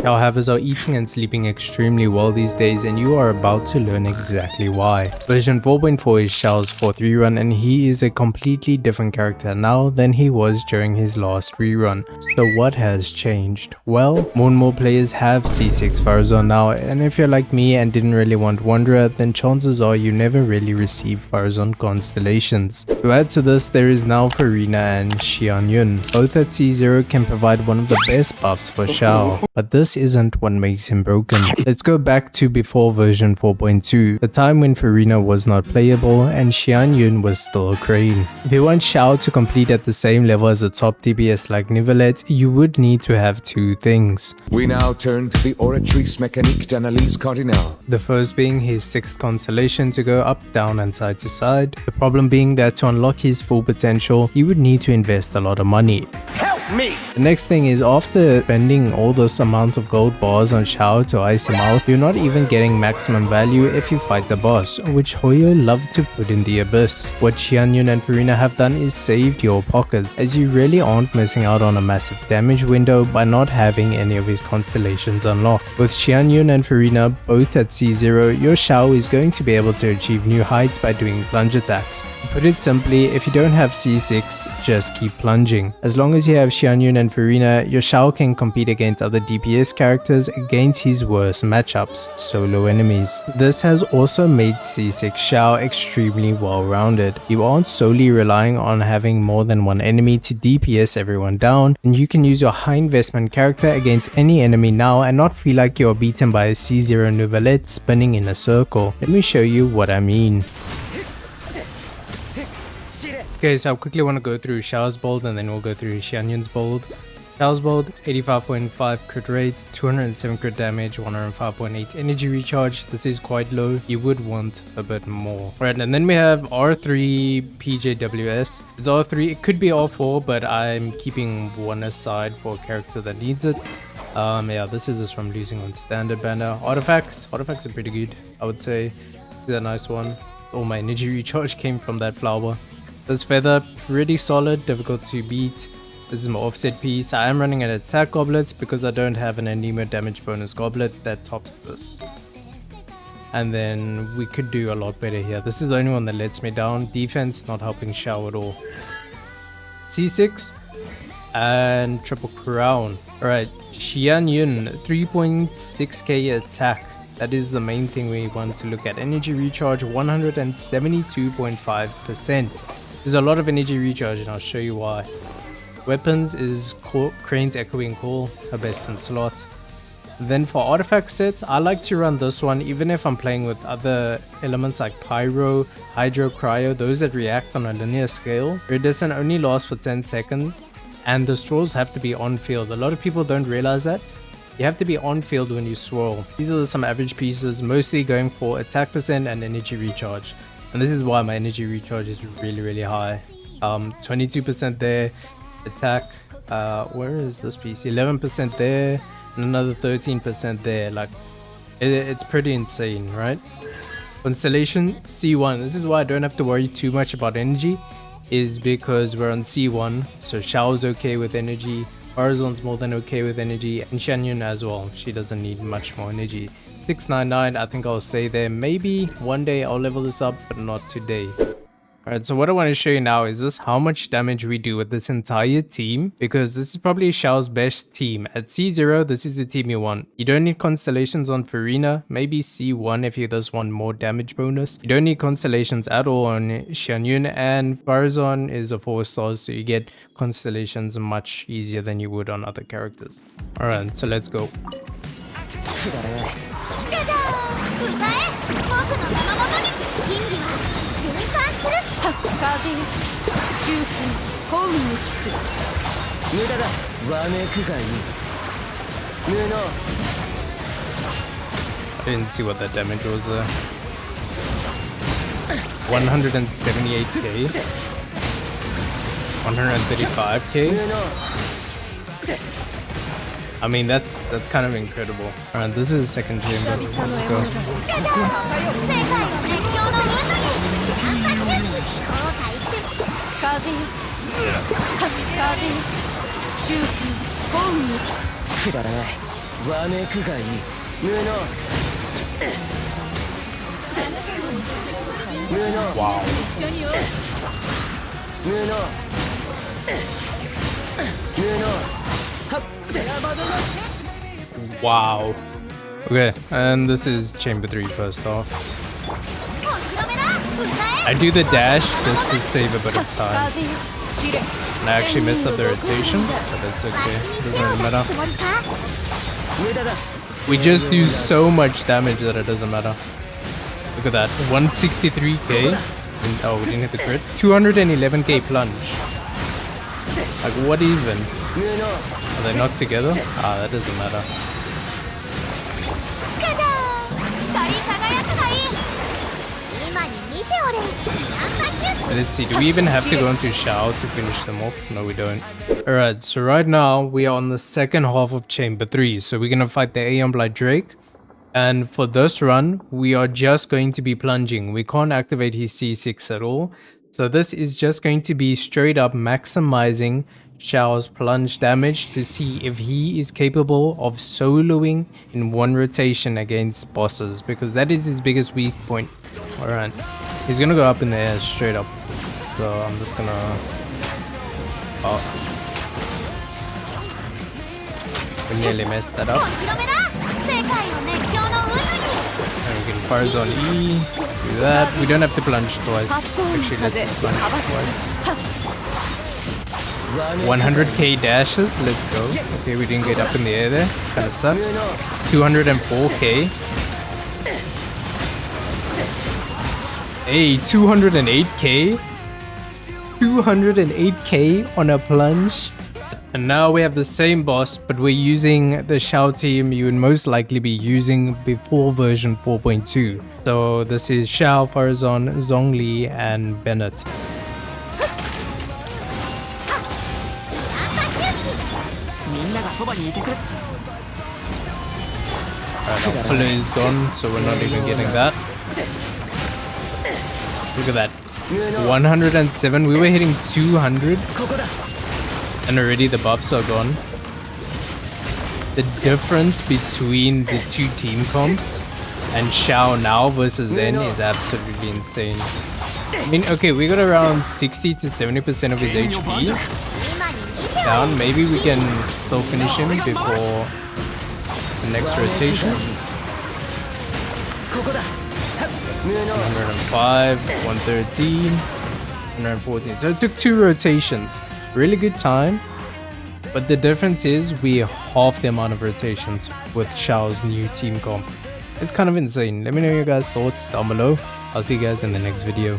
Xiao havers are eating and sleeping extremely well these days, and you are about to learn exactly why. Version 4.4 is Xiao's 4th rerun, and he is a completely different character now than he was during his last rerun. So what has changed? Well, more and more players have C6 Farazon now, and if you're like me and didn't really want Wanderer, then chances are you never really received Farazon constellations. To add to this, there is now Furina and Xianyun. Both at C0 can provide one of the best buffs for Xiao, but this isn't what makes him broken. Let's go back to before version 4.2, the time when Furina was not playable and Xianyun was still a crane. If you want Xiao to complete at the same level as a top DPS like Nivelette, you would need to have two things. We now turn to the Oratrice Mécanique d'Analyse Cardinale. The first being his 6th constellation to go up, down and side to side. The problem being that to unlock his full potential, you would need to invest a lot of money. Help me! The next thing is, after spending all this amount of gold bars on Xiao to ice him out, you're not even getting maximum value if you fight the boss, which Hoyo loved to put in the abyss. What Xianyun and Furina have done is saved your pockets, as you really aren't missing out on a massive damage window by not having any of his constellations unlocked. With Xianyun and Furina both at C0, your Xiao is going to be able to achieve new heights by doing plunge attacks. To put it simply, if you don't have C6, just keep plunging. As long as you have Xianyun and Furina, your Xiao can compete against other DPS characters against his worst matchups, solo enemies. This has also made C6 Xiao extremely well-rounded. You aren't solely relying on having more than one enemy to DPS everyone down, and you can use your high investment character against any enemy now and not feel like you're beaten by a C0 Nouvellette spinning in a circle. Let me show you what I mean. Okay, so I quickly want to go through Xiao's build and then we'll go through Xianyun's build. Xiao's build, 85.5 crit rate, 207 crit damage, 105.8 energy recharge. This is quite low. You would want a bit more. Alright, and then we have R3 PJWS. It's R3, it could be R4, but I'm keeping one aside for a character that needs it. Yeah, this is just from losing on standard banner. Artifacts are pretty good, I would say. This is a nice one. All my energy recharge came from that flower. This feather, pretty solid, difficult to beat. This is my offset piece. I am running an attack goblet because I don't have an anemo damage bonus goblet that tops this. And then we could do a lot better here. This is the only one that lets me down. Defense, not helping Xiao at all. C6 and triple crown. Alright, Xianyun, 3.6k attack. That is the main thing we want to look at. Energy recharge, 172.5%. There's a lot of energy recharge and I'll show you why. Weapons is Crane's Echoing Call, her best in slot. Then for artifact sets, I like to run this one even if I'm playing with other elements like Pyro, Hydro, Cryo, those that react on a linear scale. Iridescent only lasts for 10 seconds and the swirls have to be on field. A lot of people don't realize that. You have to be on field when you swirl. These are some average pieces, mostly going for attack percent and energy recharge. And this is why my energy recharge is really high. 22% there, attack, where is this piece? 11% there, and another 13% there. Like, it's pretty insane, right? Constellation, C1. This is why I don't have to worry too much about energy, is because we're on C1, so Xiao's okay with energy, Farazon's more than okay with energy, and Xianyun as well. She doesn't need much more energy. 699, I think I'll stay there. Maybe one day I'll level this up, but not today. Alright, so what I want to show you now is this how much damage we do with this entire team, because this is probably Xiao's best team. At C0, this is the team you want. You don't need constellations on Furina, maybe C1 if you just want more damage bonus. You don't need constellations at all on Xianyun, and Farazon is a 4 star, so you get constellations much easier than you would on other characters. Alright, so let's go. I didn't see what that damage was there. 178k, 135k. I mean, that's kind of incredible. Alright, this is the second chamber. Let's go. Wow. Wow. Okay, and this is chamber 3 first off. I do the dash just to save a bit of time. And I actually messed up the rotation, but that's okay. Doesn't really matter. We just do so much damage that it doesn't matter. Look at that. 163k. Oh, we didn't hit the crit. 211k plunge. Like, what even? Are they knocked together? Ah, that doesn't matter. Let's see, do we even have to go into Xiao to finish them off? No, we don't. Alright, so right now we are on the second half of chamber 3. So we're gonna fight the Aeon Blight Drake. And for this run, we are just going to be plunging. We can't activate his C6 at all. So this is just going to be straight up maximizing Xiao's plunge damage to see if he is capable of soloing in one rotation against bosses, because that is his biggest weak point. Alright, he's gonna go up in the air straight up. So I'm just gonna... Oh. We nearly messed that up. And we can fire zone E, do that. We don't have to plunge twice. Actually, let's just plunge twice. 100k dashes, let's go. Okay, we didn't get up in the air there. Kind of sucks. 204k. Hey, 208k. 208k on a plunge. And now we have the same boss, but we're using the Xiao team you would most likely be using before version 4.2. So this is Xiao, Farazan, Zhongli and Bennett. Alright, our pillar is gone, so we're not even getting that. Look at that. 107, we were hitting 200. And already the buffs are gone. The difference between the two team comps and Xiao now versus then is absolutely insane. I mean, okay, we got around 60 to 70% of his HP down. Maybe we can still finish him before the next rotation. 105, 113, 114. So it took 2 rotations. Really good time, but the difference is we half the amount of rotations with Xiao's new team comp. It's kind of insane. Let me know your guys' thoughts down below. I'll see you guys in the next video.